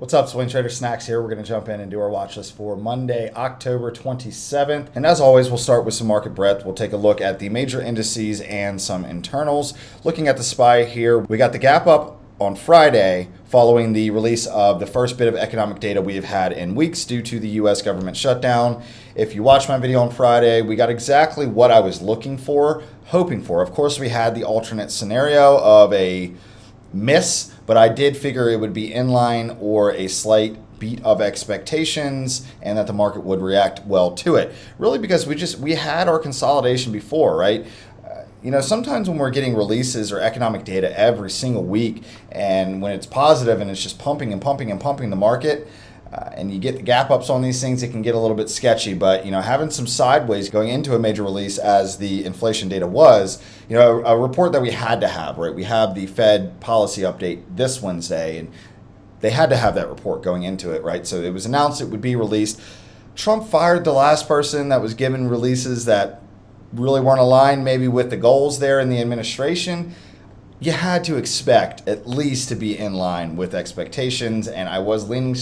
What's up, Swing Trader Snacks here. We're going to jump in and do our watch list for Monday, October 27th. And as always, we'll start with some market breadth. We'll take a look at the major indices and some internals. Looking at the SPY here, we got the gap up on Friday following the release of the first bit of economic data we've had in weeks due to the US government shutdown. If you watched my video on Friday, we got exactly what I was looking for, hoping for. Of course, we had the alternate scenario of a miss, but I did figure it would be in line or a slight beat of expectations and that the market would react well to it. Really because we had our consolidation before, right? Sometimes when we're getting releases or economic data every single week, and when it's positive and it's just pumping and pumping and pumping the market, and you get the gap ups on these things, it can get a little bit sketchy. But having some sideways going into a major release as the inflation data was, a report that we had to have, right? We have the Fed policy update this Wednesday, and they had to have that report going into it, right? So it was announced it would be released. Trump fired the last person that was given releases that really weren't aligned maybe with the goals there in the administration. You had to expect at least to be in line with expectations, and I was leaning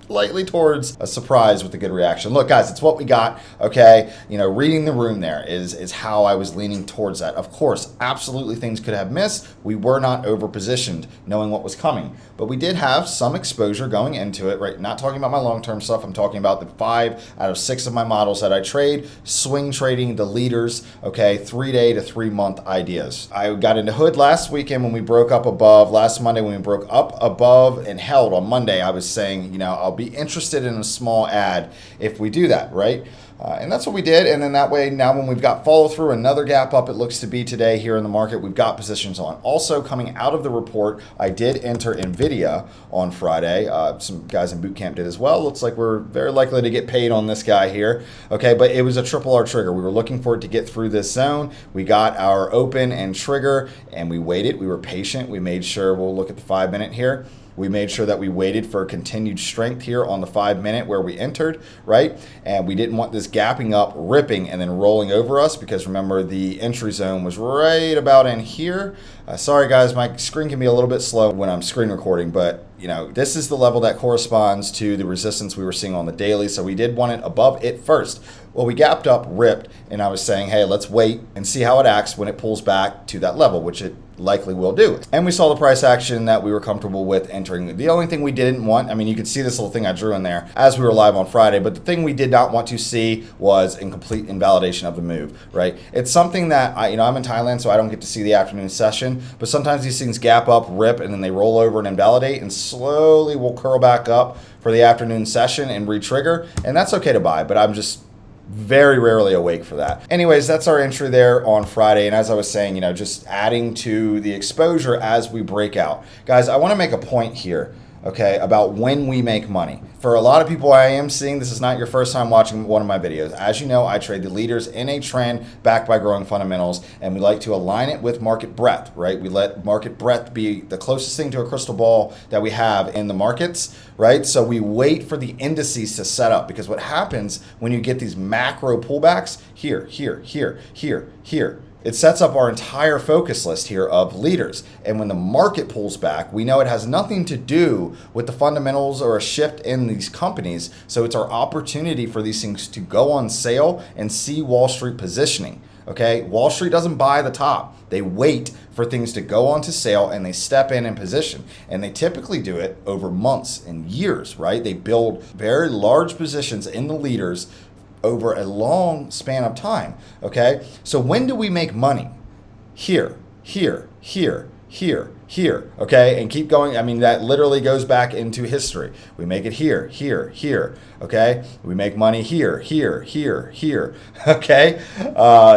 slightly towards a surprise with a good reaction. Look, guys, it's what we got, okay? Reading the room there is how I was leaning towards that. Of course, absolutely things could have missed. We were not over-positioned knowing what was coming, but we did have some exposure going into it, right? Not talking about my long-term stuff. I'm talking about the 5 out of 6 of my models that I trade, swing trading the leaders, okay? 3-day to 3-month ideas. I got into hood last weekend when we broke up above, last Monday when we broke up above and held on Monday. I was saying, I'll be interested in a small ad if we do that, right? And that's what we did. And then that way, now when we've got follow through, another gap up it looks to be today here in the market, we've got positions on. Also coming out of the report, I did enter NVIDIA on Friday. Some guys in Bootcamp did as well. Looks like we're very likely to get paid on this guy here. Okay, but it was a triple R trigger. We were looking for it to get through this zone. We got our open and trigger, and we waited. We were patient. We made sure, we'll look at the 5-minute here. We made sure that we waited for continued strength here on the 5-minute where we entered, right? And we didn't want this gapping up, ripping, and then rolling over us because remember the entry zone was right about in here. Sorry guys, my screen can be a little bit slow when I'm screen recording, but this is the level that corresponds to the resistance we were seeing on the daily. So we did want it above it first. Well, we gapped up, ripped, and I was saying, hey, let's wait and see how it acts when it pulls back to that level, which it likely will do. And we saw the price action that we were comfortable with entering. The only thing we didn't want, you could see this little thing I drew in there as we were live on Friday, but the thing we did not want to see was incomplete invalidation of the move, right? It's something that, I'm in Thailand, so I don't get to see the afternoon session, but sometimes these things gap up, rip, and then they roll over and invalidate, and slowly will curl back up for the afternoon session and re-trigger, and that's okay to buy, but I'm just very rarely awake for that. Anyways, that's our entry there on Friday. And as I was saying, just adding to the exposure as we break out. Guys, I want to make a point here, okay, about when we make money. For a lot of people I am seeing, this is not your first time watching one of my videos. As you know, I trade the leaders in a trend backed by growing fundamentals, and we like to align it with market breadth, right? We let market breadth be the closest thing to a crystal ball that we have in the markets, right? So we wait for the indices to set up, because what happens when you get these macro pullbacks, here, it sets up our entire focus list here of leaders. And when the market pulls back, we know it has nothing to do with the fundamentals or a shift in these companies. So it's our opportunity for these things to go on sale and see Wall Street positioning. Okay, Wall Street doesn't buy the top. They wait for things to go onto sale and they step in position. And they typically do it over months and years, right? They build very large positions in the leaders over a long span of time, okay? So when do we make money? Here, okay? And keep going. That literally goes back into history. We make it here, okay? We make money here, okay?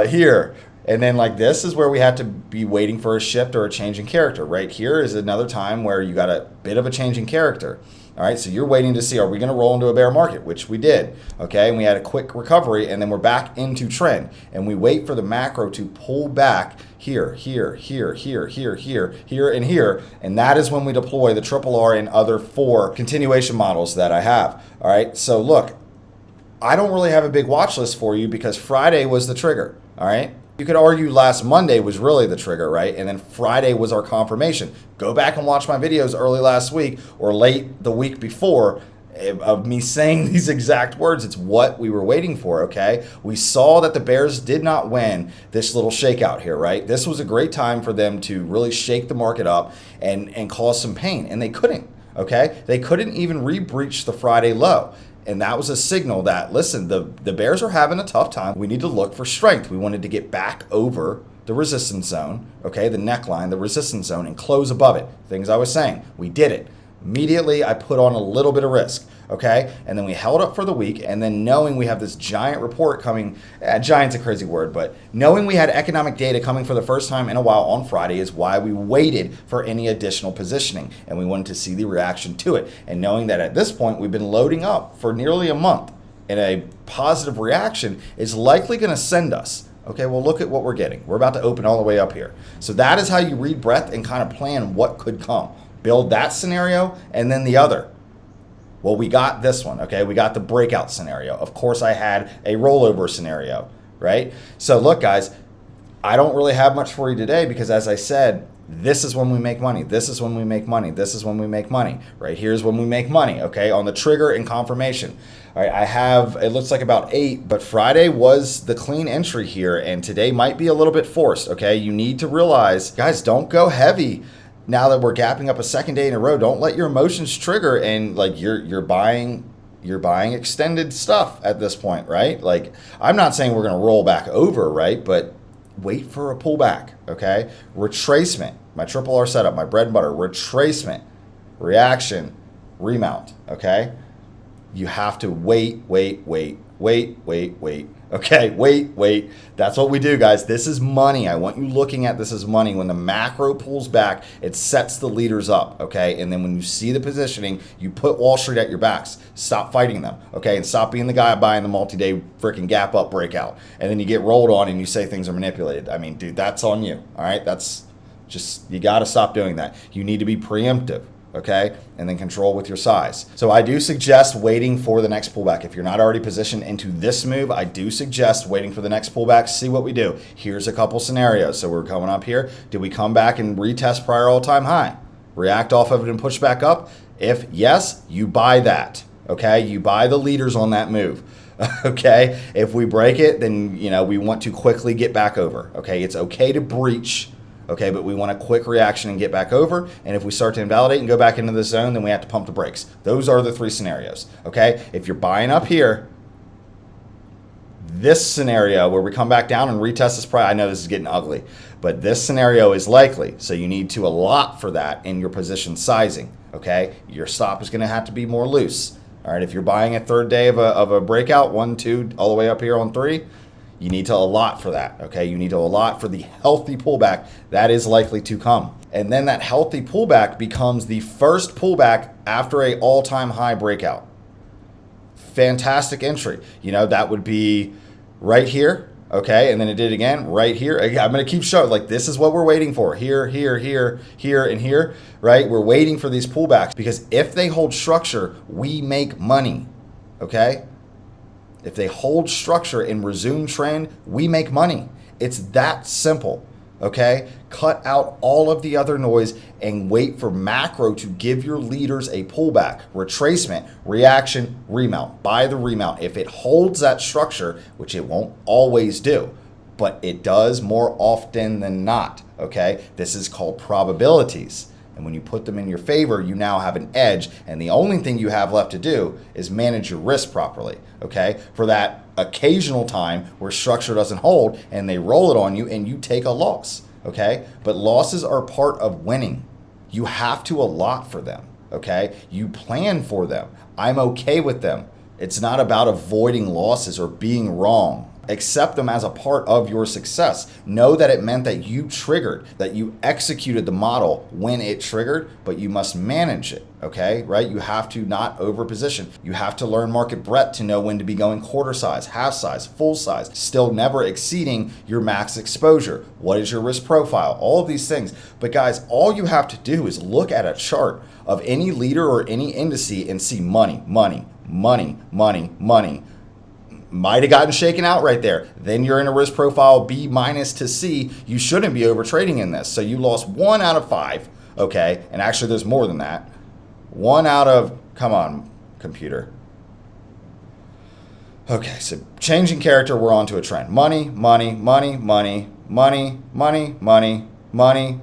Here. And then like this is where we had to be waiting for a shift or a change in character. Right here is another time where you got a bit of a change in character. All right, so you're waiting to see, are we going to roll into a bear market, which we did, okay? And we had a quick recovery, and then we're back into trend. And we wait for the macro to pull back here, and here. And that is when we deploy the triple R and other 4 continuation models that I have. All right, so look, I don't really have a big watch list for you because Friday was the trigger, all right? You could argue last Monday was really the trigger, right? And then Friday was our confirmation. Go back and watch my videos early last week or late the week before of me saying these exact words. It's what we were waiting for, okay? We saw that the bears did not win this little shakeout here, right? This was a great time for them to really shake the market up and cause some pain, and they couldn't, okay? They couldn't even re-breach the Friday low. And that was a signal that, listen, the bears are having a tough time. We need to look for strength. We wanted to get back over the resistance zone, okay, the neckline, the resistance zone, and close above it. Things I was saying. We did it. Immediately, I put on a little bit of risk, okay? And then we held up for the week, and then knowing we have this giant report coming, giant's a crazy word, but knowing we had economic data coming for the first time in a while on Friday is why we waited for any additional positioning, and we wanted to see the reaction to it. And knowing that at this point, we've been loading up for nearly a month, and a positive reaction is likely going to send us. Okay, well, look at what we're getting. We're about to open all the way up here. So that is how you read breadth and kind of plan what could come. Build that scenario and then the other. Well, we got this one, okay? We got the breakout scenario. Of course, I had a rollover scenario, right? So look, guys, I don't really have much for you today because, as I said, this is when we make money. This is when we make money. This is when we make money. Right here's when we make money, okay, on the trigger and confirmation. All right, I have, it looks like about 8, but Friday was the clean entry here, and today might be a little bit forced, okay? You need to realize, guys, don't go heavy. Now that we're gapping up a second day in a row, don't let your emotions trigger and like you're buying extended stuff at this point, right? Like, I'm not saying we're going to roll back over, right? But wait for a pullback, okay? Retracement, my triple R setup, my bread and butter, retracement, reaction, remount, okay? You have to wait. Okay, wait. That's what we do, guys. This is money. I want you looking at this as money. When the macro pulls back, it sets the leaders up, okay? And then when you see the positioning, you put Wall Street at your backs. Stop fighting them, okay? And stop being the guy buying the multi-day freaking gap up breakout. And then you get rolled on and you say things are manipulated. I mean, dude, that's on you, all right? That's just, you got to stop doing that. You need to be preemptive. Okay, and then control with your size. So I do suggest waiting for the next pullback. If you're not already positioned into this move, I do suggest waiting for the next pullback. See what we do. Here's a couple scenarios. So we're coming up here. Did we come back and retest prior all-time high? React off of it and push back up? If yes, you buy that. Okay, you buy the leaders on that move. Okay, if we break it, then we want to quickly get back over. Okay, it's okay to breach. Okay, but we want a quick reaction and get back over. And if we start to invalidate and go back into the zone, then we have to pump the brakes. Those are the 3 scenarios. Okay, if you're buying up here, this scenario where we come back down and retest this price, I know this is getting ugly, but this scenario is likely. So you need to allot for that in your position sizing. Okay, your stop is going to have to be more loose. All right, if you're buying a third day of a breakout, 1, 2, all the way up here on 3, you need to allot for that, okay? You need to allot for the healthy pullback that is likely to come. And then that healthy pullback becomes the first pullback after a all-time high breakout. Fantastic entry. That would be right here, okay? And then it did again right here. I'm going to keep showing, like, this is what we're waiting for. Here, and here, right? We're waiting for these pullbacks because if they hold structure, we make money, okay? If they hold structure and resume trend, we make money. It's that simple, okay? Cut out all of the other noise and wait for macro to give your leaders a pullback, retracement, reaction, remount. Buy the remount. If it holds that structure, which it won't always do, but it does more often than not, okay? This is called probabilities. And when you put them in your favor, you now have an edge. And the only thing you have left to do is manage your risk properly, okay? For that occasional time where structure doesn't hold and they roll it on you and you take a loss, okay? But losses are part of winning. You have to allot for them, okay? You plan for them. I'm okay with them. It's not about avoiding losses or being wrong. Accept them as a part of your success. Know that it meant that you triggered, that you executed the model when it triggered, but you must manage it, okay? Right? You have to not overposition. You have to learn market breadth to know when to be going quarter size, half size, full size, still never exceeding your max exposure. What is your risk profile? All of these things. But guys, all you have to do is look at a chart of any leader or any indice and see money, money, money, money, money. might have gotten shaken out right there. Then you're in a risk profile B minus to C. You shouldn't be over trading in this. So you lost 1 out of 5, okay? And actually there's more than that. 1 out of, come on, computer. Okay, so changing character, we're on to a trend. Money, money, money, money, money, money, money, money.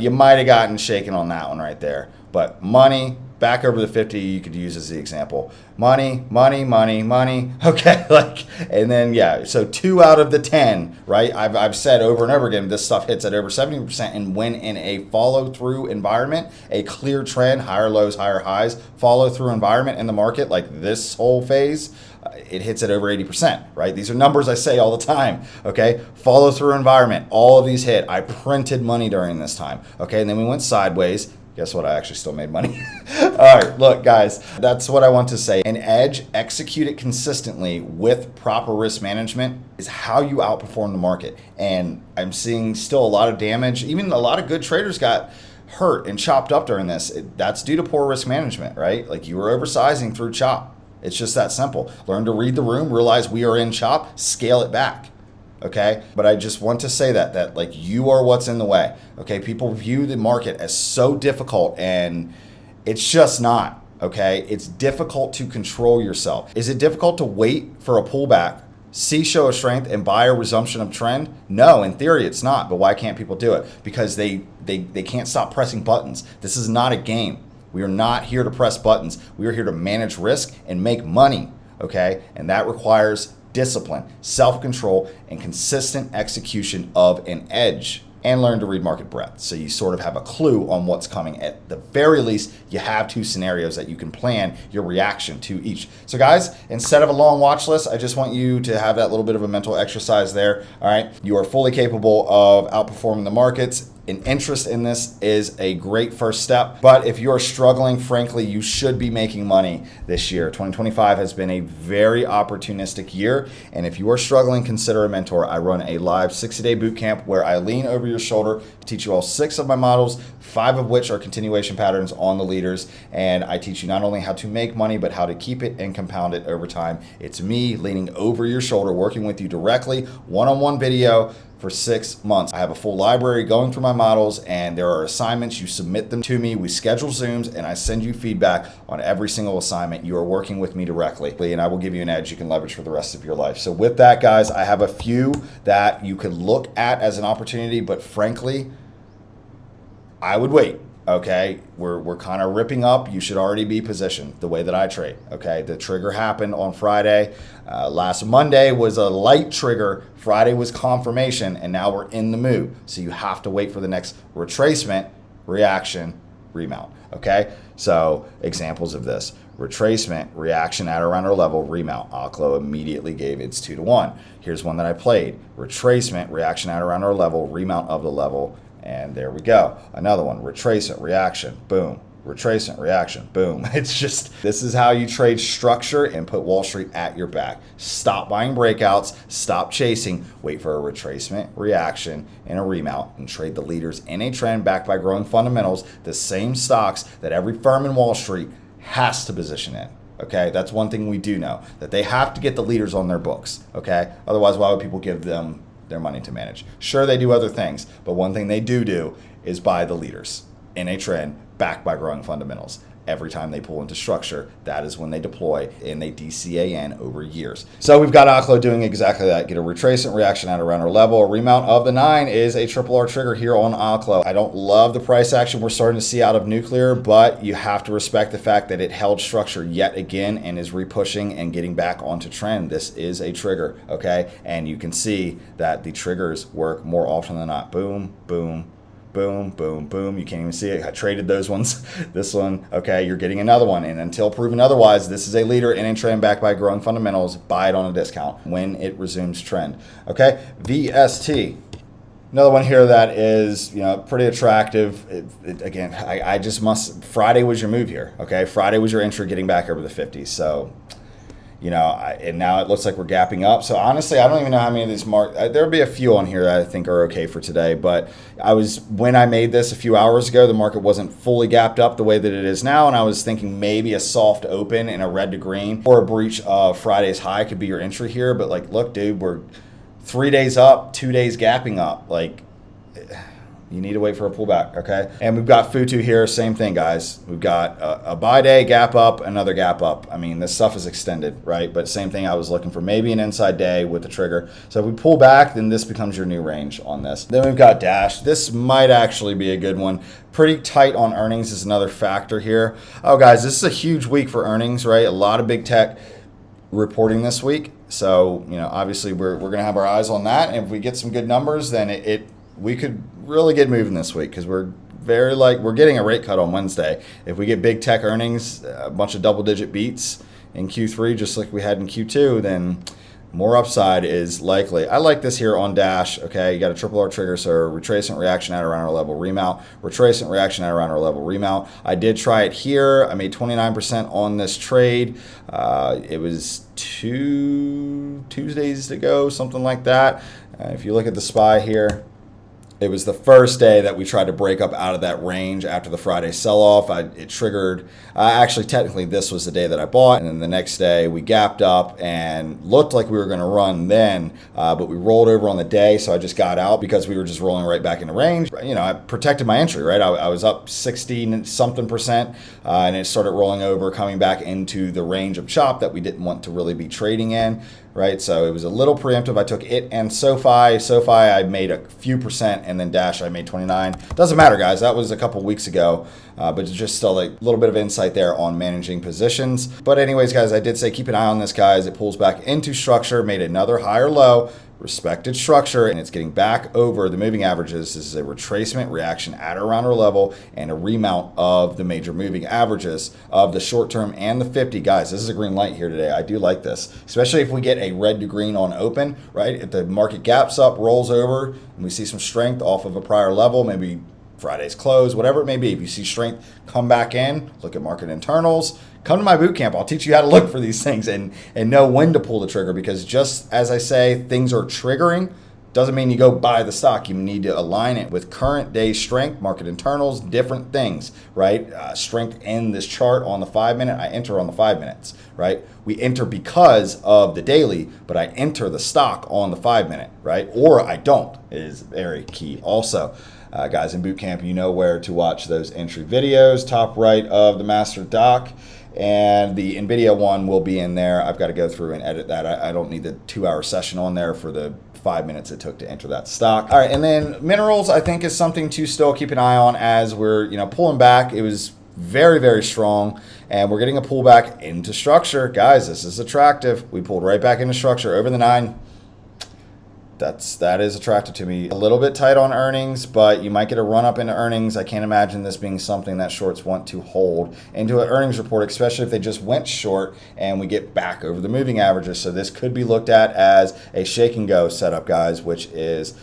You might have gotten shaken on that one right there. But money, back over the 50, you could use as the example. Money, money, money, money. Okay, and then, yeah, so 2 out of the 10, right? I've said over and over again, this stuff hits at over 70%. And when in a follow-through environment, a clear trend, higher lows, higher highs, follow-through environment in the market, like this whole phase, it hits at over 80%, right? These are numbers I say all the time, okay? Follow through environment, all of these hit. I printed money during this time, okay? And then we went sideways. Guess what? I actually still made money. All right, look, guys, that's what I want to say. An edge, execute it consistently with proper risk management is how you outperform the market. And I'm seeing still a lot of damage. Even a lot of good traders got hurt and chopped up during this. That's due to poor risk management, right? Like you were oversizing through chop. It's just that simple. Learn to read the room, realize we are in chop, scale it back. Okay? But I just want to say that like you are what's in the way. Okay? People view the market as so difficult and it's just not. Okay? It's difficult to control yourself. Is it difficult to wait for a pullback, see show of strength and buy a resumption of trend? No, in theory it's not. But why can't people do it? Because they can't stop pressing buttons. This is not a game. We are not here to press buttons. We are here to manage risk and make money, okay? And that requires discipline, self-control, and consistent execution of an edge. And learn to read market breadth so you sort of have a clue on what's coming. At the very least, you have 2 scenarios that you can plan your reaction to each. So guys, instead of a long watch list, I just want you to have that little bit of a mental exercise there, all right? You are fully capable of outperforming the markets. An interest in this is a great first step, but if you're struggling, frankly, you should be making money this year. 2025 has been a very opportunistic year, and if you are struggling, consider a mentor. I run a live 60-day boot camp where I lean over your shoulder to teach you all 6 of my models, 5 of which are continuation patterns on the leaders, and I teach you not only how to make money, but how to keep it and compound it over time. It's me leaning over your shoulder, working with you directly, one-on-one video, for 6 months. I have a full library going through my models, and there are assignments. You submit them to me. We schedule Zooms, and I send you feedback on every single assignment. You are working with me directly, and I will give you an edge you can leverage for the rest of your life. So with that, guys, I have a few that you could look at as an opportunity, but frankly, I would wait. Okay, we're kind of ripping up. You should already be positioned the way that I trade. Okay, the trigger happened on Friday. Last Monday was a light trigger. Friday was confirmation, and now we're in the mood. So you have to wait for the next retracement, reaction, remount. Okay, so examples of this: retracement, reaction at around our level, remount. OKLO immediately gave its 2-to-1. Here's one that I played: retracement, reaction at around our level, remount of the level. And there we go. Another one, retracement, reaction, boom. Retracement, reaction, boom. It's just, this is how you trade structure and put Wall Street at your back. Stop buying breakouts, stop chasing, wait for a retracement, reaction, and a remount, and trade the leaders in a trend backed by growing fundamentals, the same stocks that every firm in Wall Street has to position in. Okay, that's one thing we do know, that they have to get the leaders on their books. Okay, otherwise, why would people give them their money to manage? Sure, they do other things, but one thing they do is buy the leaders in a trend backed by growing fundamentals. Every time they pull into structure, that is when they deploy, and they DCAN over years. So we've got OKLO doing exactly that. Get a retracement, reaction at around our level. A remount of the 9 is a triple R trigger here on OKLO. I don't love the price action we're starting to see out of nuclear, but you have to respect the fact that it held structure yet again and is repushing and getting back onto trend. This is a trigger, okay? And you can see that the triggers work more often than not. Boom, boom, boom, boom, boom. You can't even see it. I traded those ones. This one, okay, you're getting another one. And until proven otherwise, this is a leader in a trend backed by growing fundamentals. Buy it on a discount when it resumes trend. Okay, VST. Another one here that is, pretty attractive. Again, I just must, Friday was your move here, okay? Friday was your entry getting back over the 50s. So, And now it looks like we're gapping up. So honestly, I don't even know how many of these there'll be a few on here that I think are okay for today. But when I made this a few hours ago, the market wasn't fully gapped up the way that it is now. And I was thinking maybe a soft open in a red to green or a breach of Friday's high could be your entry here. But like, look, dude, we're 3 days up, 2 days gapping up. Like, you need to wait for a pullback, okay? And we've got FUTU here, same thing, guys. We've got a buy day, gap up, another gap up. I mean, this stuff is extended, right? But same thing, I was looking for maybe an inside day with the trigger. So if we pull back, then this becomes your new range on this. Then we've got Dash. This might actually be a good one. Pretty tight on earnings is another factor here. Oh, guys, this is a huge week for earnings, right? A lot of big tech reporting this week. So, obviously we're going to have our eyes on that. And if we get some good numbers, then we could really get moving this week because we're getting a rate cut on Wednesday. If we get big tech earnings, a bunch of double-digit beats in Q3, just like we had in Q2, then more upside is likely. I like this here on Dash. Okay, you got a triple R trigger, so retracement reaction at around our level, remount, retracement reaction at around our level, remount. I did try it here. I made 29% on this trade. It was 2 Tuesdays ago, something like that. If you look at the SPY here, it was the first day that we tried to break up out of that range after the Friday sell-off. It triggered, actually technically this was the day that I bought, and then the next day we gapped up and looked like we were going to run then, but we rolled over on the day, so I just got out because we were just rolling right back into range. I protected my entry, right? I was up 60-something%, and it started rolling over, coming back into the range of chop that we didn't want to really be trading in. Right, so it was a little preemptive. I took it and SoFi. SoFi, I made a few percent, and then Dash, I made 29. Doesn't matter, guys. That was a couple weeks ago, but it's just still a little bit of insight there on managing positions. But anyways, guys, I did say keep an eye on this, guys. It pulls back into structure, made another higher low, respected structure, and it's getting back over the moving averages. This is a retracement reaction at or around our level and a remount of the major moving averages of the short term and the 50. Guys, this is a green light here today. I do like this, especially if we get a red to green on open, right? If the market gaps up, rolls over, and we see some strength off of a prior level, maybe Friday's close, whatever it may be. If you see strength, come back in, look at market internals, come to my boot camp. I'll teach you how to look for these things and know when to pull the trigger, because just as I say, things are triggering, doesn't mean you go buy the stock. You need to align it with current day strength, market internals, different things, right? Strength in this chart on the 5 minute, I enter on the 5 minutes, right? We enter because of the daily, but I enter the stock on the 5 minute, right? Or I don't, is very key also. Guys, in Bootcamp, you know where to watch those entry videos, top right of the master doc, and the NVIDIA one will be in there. I've got to go through and edit that. I don't need the 2-hour session on there for the 5 minutes it took to enter that stock. All right, and then minerals, I think, is something to still keep an eye on as we're pulling back. It was very, very strong, and we're getting a pullback into structure. Guys, this is attractive. We pulled right back into structure over the 9. That is attractive to me. A little bit tight on earnings, but you might get a run up into earnings. I can't imagine this being something that shorts want to hold into an earnings report, especially if they just went short and we get back over the moving averages. So this could be looked at as a shake and go setup, guys, which is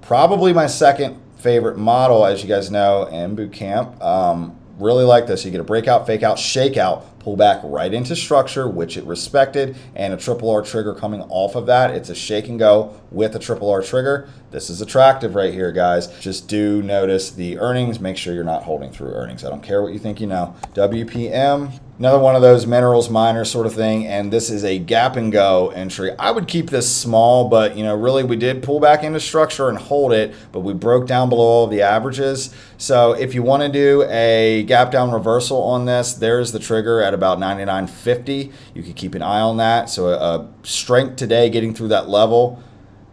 probably my second favorite model, as you guys know, in Bootcamp. Really like this. You get a breakout, fake out, shake out, pull back right into structure, which it respected, and a triple R trigger coming off of that. It's a shake and go with a triple R trigger. This is attractive right here, guys. Just do notice the earnings. Make sure you're not holding through earnings. I don't care what you think you know. WPM, another one of those minerals miners sort of thing, and this is a gap and go entry. I would keep this small, but really we did pull back into structure and hold it, but we broke down below all the averages. So if you want to do a gap down reversal on this, there's the trigger at about 99.50. You can keep an eye on that. So a strength today getting through that level,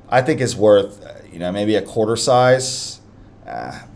I think is worth maybe a quarter size.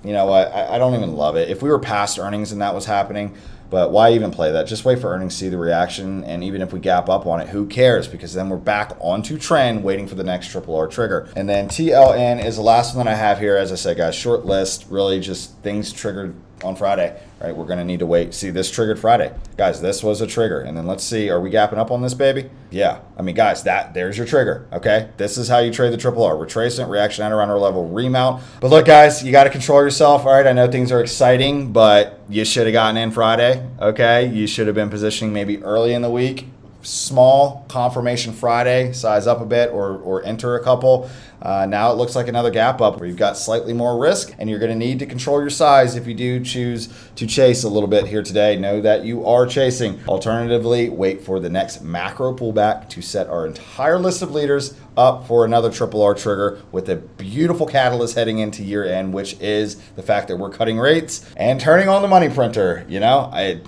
You know what? I don't even love it. If we were past earnings and that was happening, but why even play that? Just wait for earnings, see the reaction, and even if we gap up on it, who cares? Because then we're back onto trend, waiting for the next triple R trigger. And then TLN is the last one that I have here. As I said, guys, short list, really just things triggered on Friday, right? We're gonna need to wait. See, this triggered Friday. Guys, this was a trigger. And then let's see, are we gapping up on this baby? Yeah, I mean, guys, there's your trigger, okay? This is how you trade the triple R. Retracement, reaction at around our level, remount. But look, guys, you gotta control yourself, all right? I know things are exciting, but you should have gotten in Friday, okay? You should have been positioning maybe early in the week. small confirmation Friday, size up a bit or enter a couple. Now it looks like another gap up where you've got slightly more risk, and you're going to need to control your size if you do choose to chase a little bit here today. Know that you are chasing. Alternatively, wait for the next macro pullback to set our entire list of leaders up for another triple R trigger with a beautiful catalyst heading into year end, which is the fact that we're cutting rates and turning on the money printer.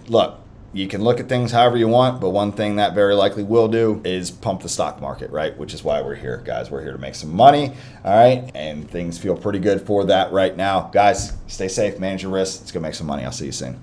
Look, you can look at things however you want, but one thing that very likely will do is pump the stock market, right? Which is why we're here, guys. We're here to make some money, all right? And things feel pretty good for that right now. Guys, stay safe, manage your risks. Let's go make some money. I'll see you soon.